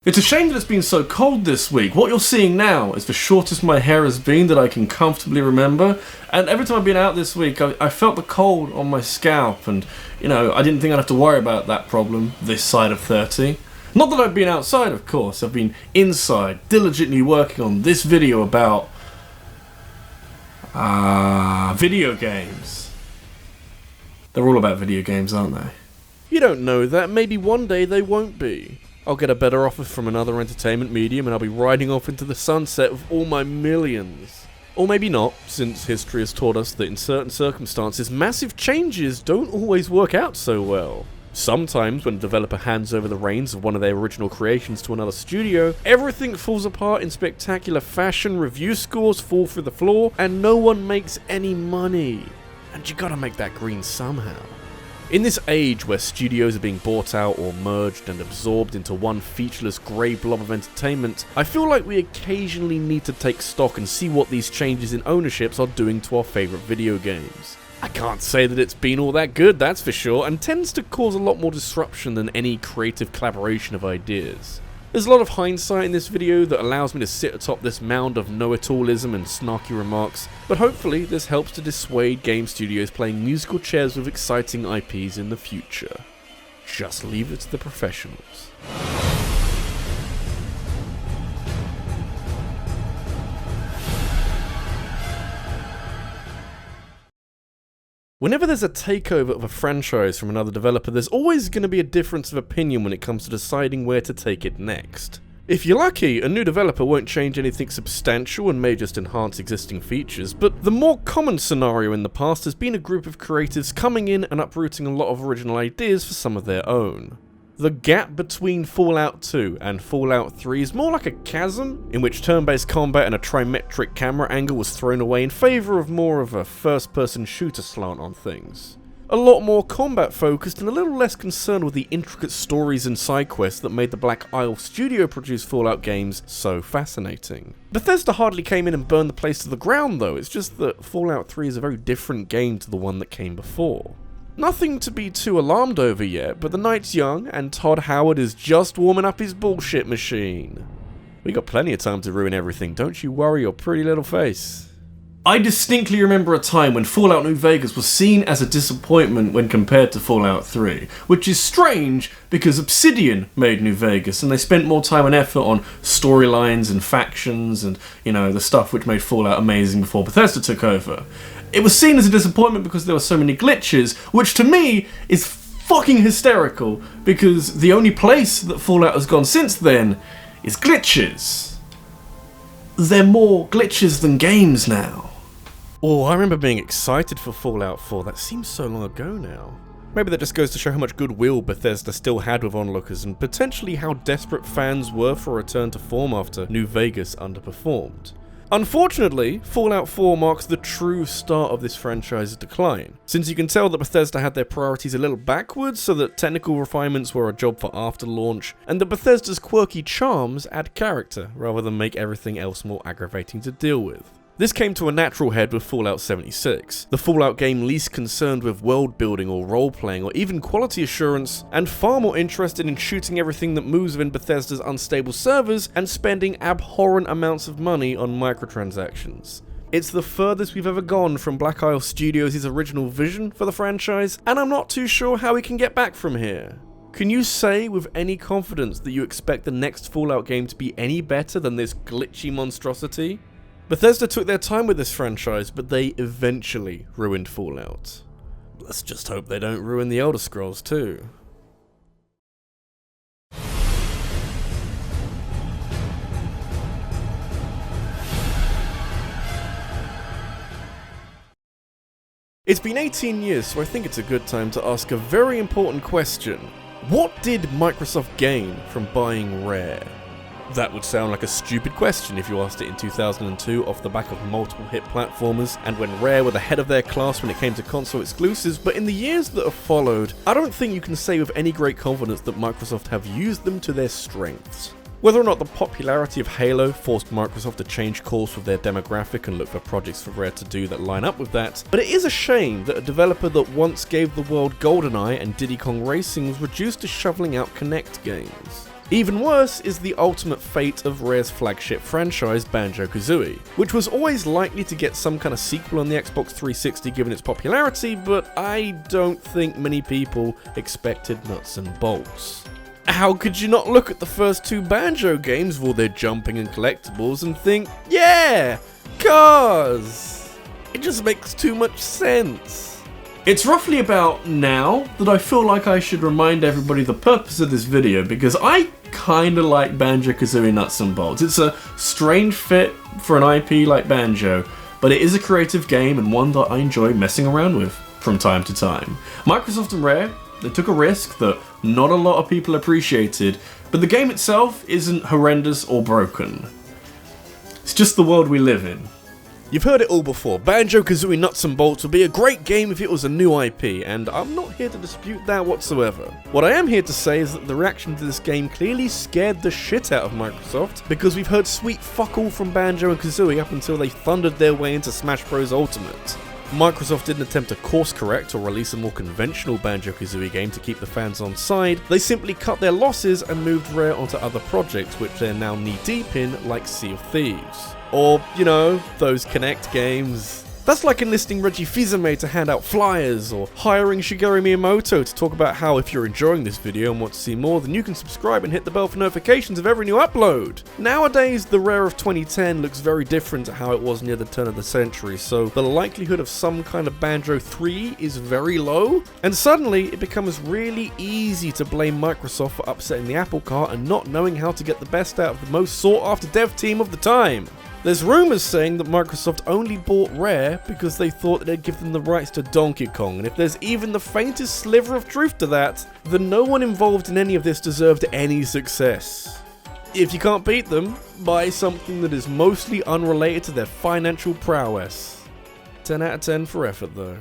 It's a shame that it's been so cold this week. What you're seeing now is the shortest my hair has been that I can comfortably remember, and every time I've been out this week I felt the cold on my scalp, and I didn't think I'd have to worry about that problem this side of 30. Not that I've been outside, of course. I've been inside, diligently working on this video about video games. They're all about video games, aren't they? You don't know that. Maybe one day they won't be. I'll get a better offer from another entertainment medium and I'll be riding off into the sunset with all my millions. Or maybe not, since history has taught us that in certain circumstances, massive changes don't always work out so well. Sometimes when a developer hands over the reins of one of their original creations to another studio, everything falls apart in spectacular fashion, review scores fall through the floor, and no one makes any money. And you gotta make that green somehow. In this age where studios are being bought out or merged and absorbed into one featureless grey blob of entertainment, I feel like we occasionally need to take stock and see what these changes in ownerships are doing to our favourite video games. I can't say that it's been all that good, that's for sure, and tends to cause a lot more disruption than any creative collaboration of ideas. There's a lot of hindsight in this video that allows me to sit atop this mound of know-it-allism and snarky remarks, but hopefully this helps to dissuade game studios playing musical chairs with exciting IPs in the future. Just leave it to the professionals. Whenever there's a takeover of a franchise from another developer, there's always going to be a difference of opinion when it comes to deciding where to take it next. If you're lucky, a new developer won't change anything substantial and may just enhance existing features, but the more common scenario in the past has been a group of creatives coming in and uprooting a lot of original ideas for some of their own. The gap between Fallout 2 and Fallout 3 is more like a chasm, in which turn-based combat and a trimetric camera angle was thrown away in favour of more of a first-person shooter slant on things. A lot more combat focused and a little less concerned with the intricate stories and side quests that made the Black Isle studio-produced Fallout games so fascinating. Bethesda hardly came in and burned the place to the ground though, it's just that Fallout 3 is a very different game to the one that came before. Nothing to be too alarmed over yet, but the night's young, and Todd Howard is just warming up his bullshit machine. We got plenty of time to ruin everything, don't you worry your pretty little face. I distinctly remember a time when Fallout New Vegas was seen as a disappointment when compared to Fallout 3, which is strange because Obsidian made New Vegas and they spent more time and effort on storylines and factions and, the stuff which made Fallout amazing before Bethesda took over. It was seen as a disappointment because there were so many glitches, which to me is fucking hysterical, because the only place that Fallout has gone since then is glitches. They're more glitches than games now. Oh, I remember being excited for Fallout 4, that seems so long ago now. Maybe that just goes to show how much goodwill Bethesda still had with onlookers, and potentially how desperate fans were for a return to form after New Vegas underperformed. Unfortunately, Fallout 4 marks the true start of this franchise's decline, since you can tell that Bethesda had their priorities a little backwards, so that technical refinements were a job for after launch, and that Bethesda's quirky charms add character, rather than make everything else more aggravating to deal with. This came to a natural head with Fallout 76, the Fallout game least concerned with world building or role-playing or even quality assurance, and far more interested in shooting everything that moves within Bethesda's unstable servers and spending abhorrent amounts of money on microtransactions. It's the furthest we've ever gone from Black Isle Studios' original vision for the franchise, and I'm not too sure how we can get back from here. Can you say with any confidence that you expect the next Fallout game to be any better than this glitchy monstrosity? Bethesda took their time with this franchise, but they eventually ruined Fallout. Let's just hope they don't ruin the Elder Scrolls too. It's been 18 years, so I think it's a good time to ask a very important question. What did Microsoft gain from buying Rare? That would sound like a stupid question if you asked it in 2002 off the back of multiple hit platformers and when Rare were the head of their class when it came to console exclusives, but in the years that have followed, I don't think you can say with any great confidence that Microsoft have used them to their strengths. Whether or not the popularity of Halo forced Microsoft to change course with their demographic and look for projects for Rare to do that line up with that, but it is a shame that a developer that once gave the world GoldenEye and Diddy Kong Racing was reduced to shoveling out Kinect games. Even worse is the ultimate fate of Rare's flagship franchise, Banjo-Kazooie, which was always likely to get some kind of sequel on the Xbox 360 given its popularity, but I don't think many people expected nuts and bolts. How could you not look at the first two Banjo games with all their jumping and collectibles and think, yeah, cars? It just makes too much sense. It's roughly about now that I feel like I should remind everybody the purpose of this video, because I kinda like Banjo-Kazooie Nuts and Bolts. It's a strange fit for an IP like Banjo, but it is a creative game and one that I enjoy messing around with from time to time. Microsoft and Rare, they took a risk that not a lot of people appreciated, but the game itself isn't horrendous or broken. It's just the world we live in. You've heard it all before, Banjo-Kazooie Nuts and Bolts would be a great game if it was a new IP, and I'm not here to dispute that whatsoever. What I am here to say is that the reaction to this game clearly scared the shit out of Microsoft, because we've heard sweet fuck all from Banjo and Kazooie up until they thundered their way into Smash Bros. Ultimate. Microsoft didn't attempt to course correct or release a more conventional Banjo-Kazooie game to keep the fans on side, they simply cut their losses and moved Rare onto other projects which they're now knee-deep in, like Sea of Thieves. Or, you know, those Kinect games. That's like enlisting Reggie Fils-Aimé to hand out flyers, or hiring Shigeru Miyamoto to talk about how if you're enjoying this video and want to see more, then you can subscribe and hit the bell for notifications of every new upload. Nowadays, the Rare of 2010 looks very different to how it was near the turn of the century, so the likelihood of some kind of Banjo 3 is very low, and suddenly it becomes really easy to blame Microsoft for upsetting the apple cart and not knowing how to get the best out of the most sought after dev team of the time. There's rumours saying that Microsoft only bought Rare because they thought that it'd give them the rights to Donkey Kong, and if there's even the faintest sliver of truth to that, then no one involved in any of this deserved any success. If you can't beat them, buy something that is mostly unrelated to their financial prowess. 10 out of 10 for effort though.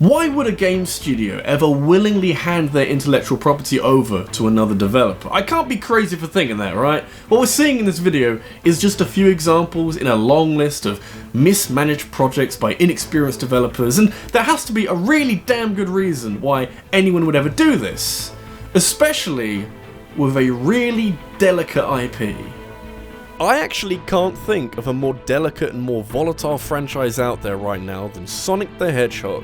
Why would a game studio ever willingly hand their intellectual property over to another developer? I can't be crazy for thinking that, right? What we're seeing in this video is just a few examples in a long list of mismanaged projects by inexperienced developers, and there has to be a really damn good reason why anyone would ever do this. Especially with a really delicate IP. I actually can't think of a more delicate and more volatile franchise out there right now than Sonic the Hedgehog.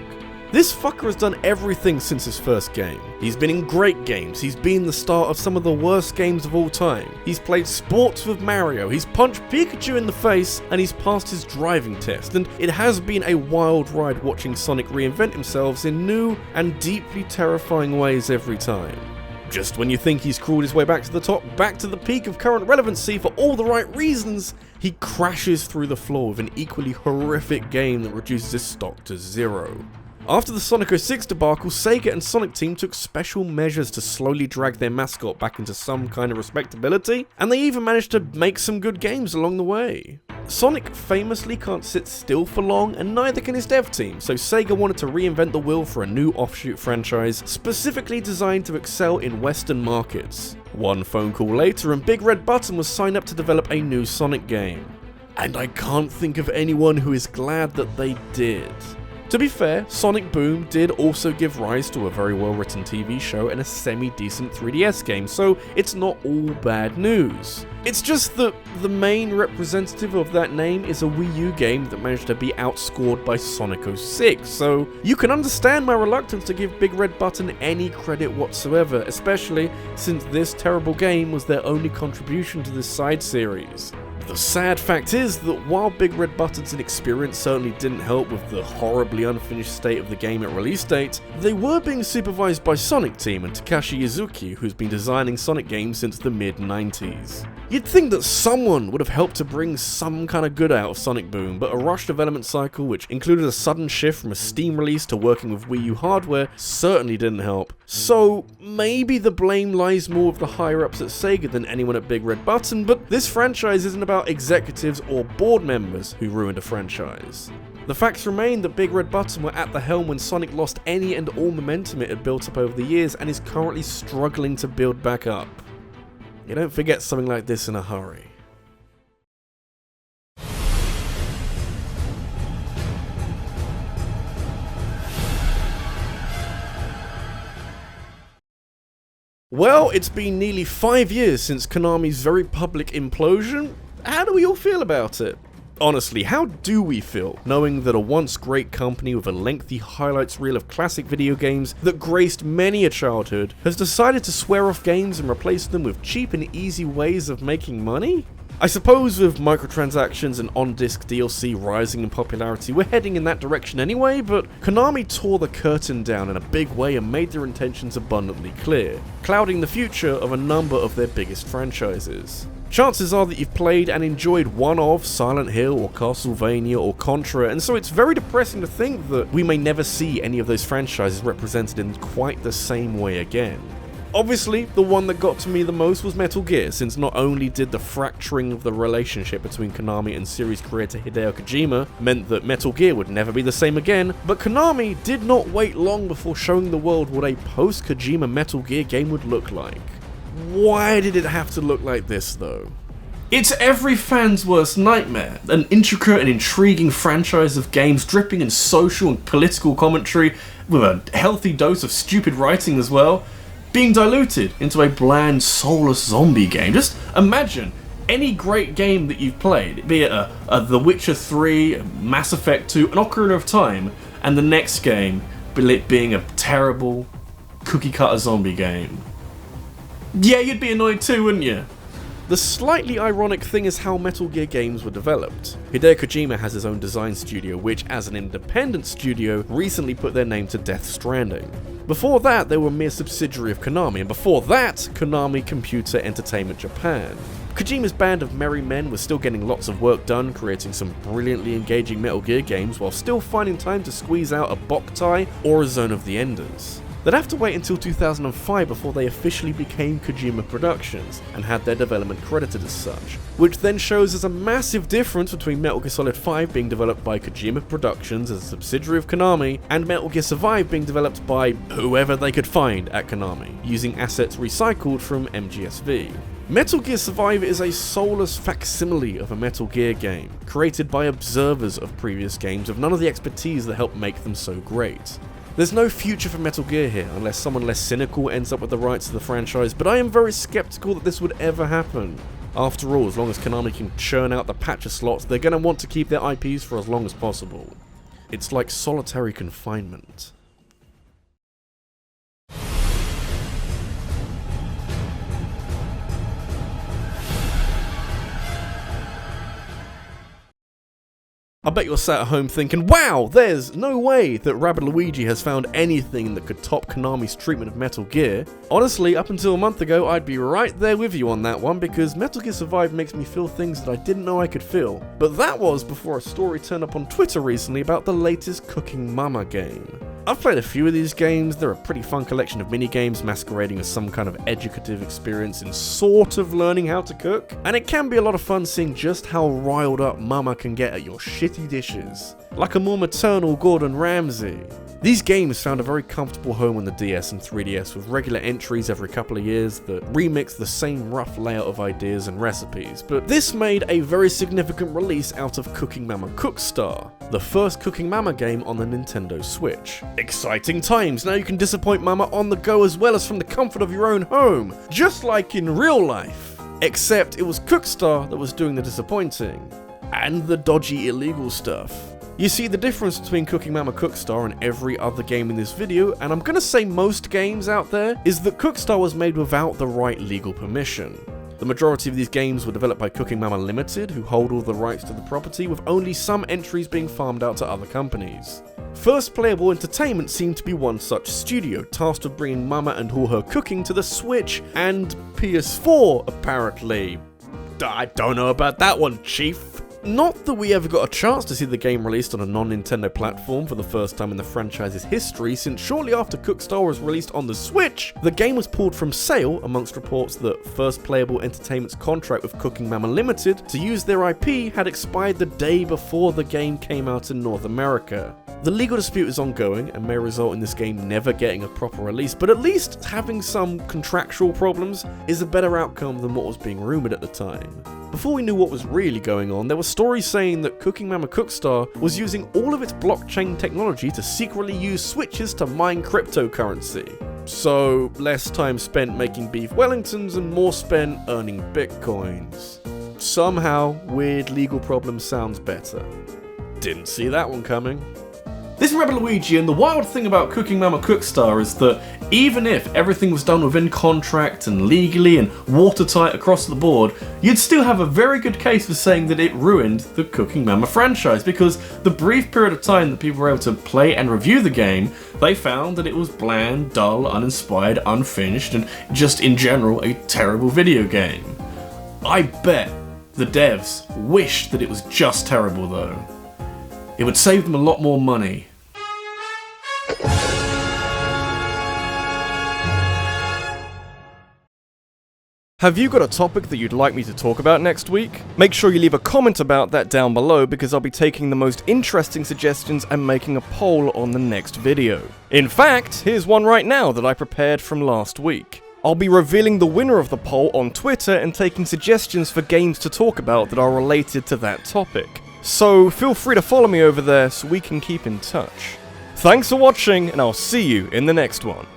This fucker has done everything since his first game. He's been in great games, he's been the star of some of the worst games of all time, he's played sports with Mario, he's punched Pikachu in the face, and he's passed his driving test, and it has been a wild ride watching Sonic reinvent himself in new and deeply terrifying ways every time. Just when you think he's crawled his way back to the top, back to the peak of current relevancy for all the right reasons, he crashes through the floor with an equally horrific game that reduces his stock to zero. After the Sonic 06 debacle, Sega and Sonic Team took special measures to slowly drag their mascot back into some kind of respectability, and they even managed to make some good games along the way. Sonic famously can't sit still for long, and neither can his dev team, so Sega wanted to reinvent the wheel for a new offshoot franchise specifically designed to excel in Western markets. One phone call later and Big Red Button was signed up to develop a new Sonic game. And I can't think of anyone who is glad that they did. To be fair, Sonic Boom did also give rise to a very well written TV show and a semi-decent 3DS game, so it's not all bad news. It's just that the main representative of that name is a Wii U game that managed to be outscored by Sonic 06, so you can understand my reluctance to give Big Red Button any credit whatsoever, especially since this terrible game was their only contribution to this side series. The sad fact is that while Big Red Button's inexperience certainly didn't help with the horribly unfinished state of the game at release date, they were being supervised by Sonic Team and Takashi Izuki, who's been designing Sonic games since the mid-90s. You'd think that someone would have helped to bring some kind of good out of Sonic Boom, but a rushed development cycle which included a sudden shift from a Steam release to working with Wii U hardware certainly didn't help. So maybe the blame lies more with the higher-ups at Sega than anyone at Big Red Button, but this franchise isn't about executives or board members who ruined a franchise. The facts remain that Big Red Button were at the helm when Sonic lost any and all momentum it had built up over the years and is currently struggling to build back up. You don't forget something like this in a hurry. Well, it's been nearly 5 years since Konami's very public implosion. How do we all feel about it? Honestly, how do we feel, knowing that a once great company with a lengthy highlights reel of classic video games that graced many a childhood has decided to swear off games and replace them with cheap and easy ways of making money? I suppose with microtransactions and on-disc DLC rising in popularity, we're heading in that direction anyway, but Konami tore the curtain down in a big way and made their intentions abundantly clear, clouding the future of a number of their biggest franchises. Chances are that you've played and enjoyed one of Silent Hill or Castlevania or Contra, and so it's very depressing to think that we may never see any of those franchises represented in quite the same way again. Obviously, the one that got to me the most was Metal Gear, since not only did the fracturing of the relationship between Konami and series creator Hideo Kojima meant that Metal Gear would never be the same again, but Konami did not wait long before showing the world what a post-Kojima Metal Gear game would look like. Why did it have to look like this though? It's every fan's worst nightmare, an intricate and intriguing franchise of games dripping in social and political commentary with a healthy dose of stupid writing as well, being diluted into a bland, soulless zombie game. Just imagine any great game that you've played, be it The Witcher 3, Mass Effect 2, an Ocarina of Time, and the next game being a terrible, cookie-cutter zombie game. Yeah, you'd be annoyed too, wouldn't you? The slightly ironic thing is how Metal Gear games were developed. Hideo Kojima has his own design studio, which, as an independent studio, recently put their name to Death Stranding. Before that, they were a mere subsidiary of Konami, and before that, Konami Computer Entertainment Japan. Kojima's band of merry men was still getting lots of work done, creating some brilliantly engaging Metal Gear games, while still finding time to squeeze out a Boktai or a Zone of the Enders. They'd have to wait until 2005 before they officially became Kojima Productions, and had their development credited as such, which then shows there's a massive difference between Metal Gear Solid 5 being developed by Kojima Productions as a subsidiary of Konami, and Metal Gear Survive being developed by whoever they could find at Konami, using assets recycled from MGSV. Metal Gear Survive is a soulless facsimile of a Metal Gear game, created by observers of previous games with none of the expertise that helped make them so great. There's no future for Metal Gear here, unless someone less cynical ends up with the rights to the franchise, but I am very skeptical that this would ever happen. After all, as long as Konami can churn out the patch of slots, they're going to want to keep their IPs for as long as possible. It's like solitary confinement. I bet you're sat at home thinking, wow, there's no way that RabbidLuigi has found anything that could top Konami's treatment of Metal Gear. Honestly, up until a month ago, I'd be right there with you on that one, because Metal Gear Survive makes me feel things that I didn't know I could feel. But that was before a story turned up on Twitter recently about the latest Cooking Mama game. I've played a few of these games. They're a pretty fun collection of mini-games masquerading as some kind of educative experience in sort of learning how to cook, and it can be a lot of fun seeing just how riled up Mama can get at your shitty dishes, like a more maternal Gordon Ramsay. These games found a very comfortable home on the DS and 3DS, with regular entries every couple of years that remix the same rough layout of ideas and recipes, but this made a very significant release out of Cooking Mama Cookstar, the first Cooking Mama game on the Nintendo Switch. Exciting times, now you can disappoint Mama on the go as well as from the comfort of your own home, just like in real life. Except it was Cookstar that was doing the disappointing, and the dodgy illegal stuff. You see, the difference between Cooking Mama Cookstar and every other game in this video, and I'm gonna say most games out there, is that Cookstar was made without the right legal permission. The majority of these games were developed by Cooking Mama Limited, who hold all the rights to the property, with only some entries being farmed out to other companies. First Playable Entertainment seemed to be one such studio, tasked with bringing Mama and all her cooking to the Switch and PS4, apparently. I don't know about that one, Chief. Not that we ever got a chance to see the game released on a non-Nintendo platform for the first time in the franchise's history, since shortly after Cookstar was released on the Switch, the game was pulled from sale amongst reports that First Playable Entertainment's contract with Cooking Mama Limited to use their IP had expired the day before the game came out in North America. The legal dispute is ongoing and may result in this game never getting a proper release, but at least having some contractual problems is a better outcome than what was being rumoured at the time. Before we knew what was really going on, there were stories saying that Cooking Mama Cookstar was using all of its blockchain technology to secretly use switches to mine cryptocurrency. So, less time spent making beef Wellingtons and more spent earning bitcoins. Somehow, weird legal problem sounds better. Didn't see that one coming. This is RabbidLuigi, and the wild thing about Cooking Mama Cookstar is that even if everything was done within contract and legally and watertight across the board, you'd still have a very good case for saying that it ruined the Cooking Mama franchise, because the brief period of time that people were able to play and review the game, they found that it was bland, dull, uninspired, unfinished, and just in general a terrible video game. I bet the devs wished that it was just terrible though. It would save them a lot more money. Have you got a topic that you'd like me to talk about next week? Make sure you leave a comment about that down below, because I'll be taking the most interesting suggestions and making a poll on the next video. In fact, here's one right now that I prepared from last week. I'll be revealing the winner of the poll on Twitter and taking suggestions for games to talk about that are related to that topic. So feel free to follow me over there so we can keep in touch. Thanks for watching, and I'll see you in the next one.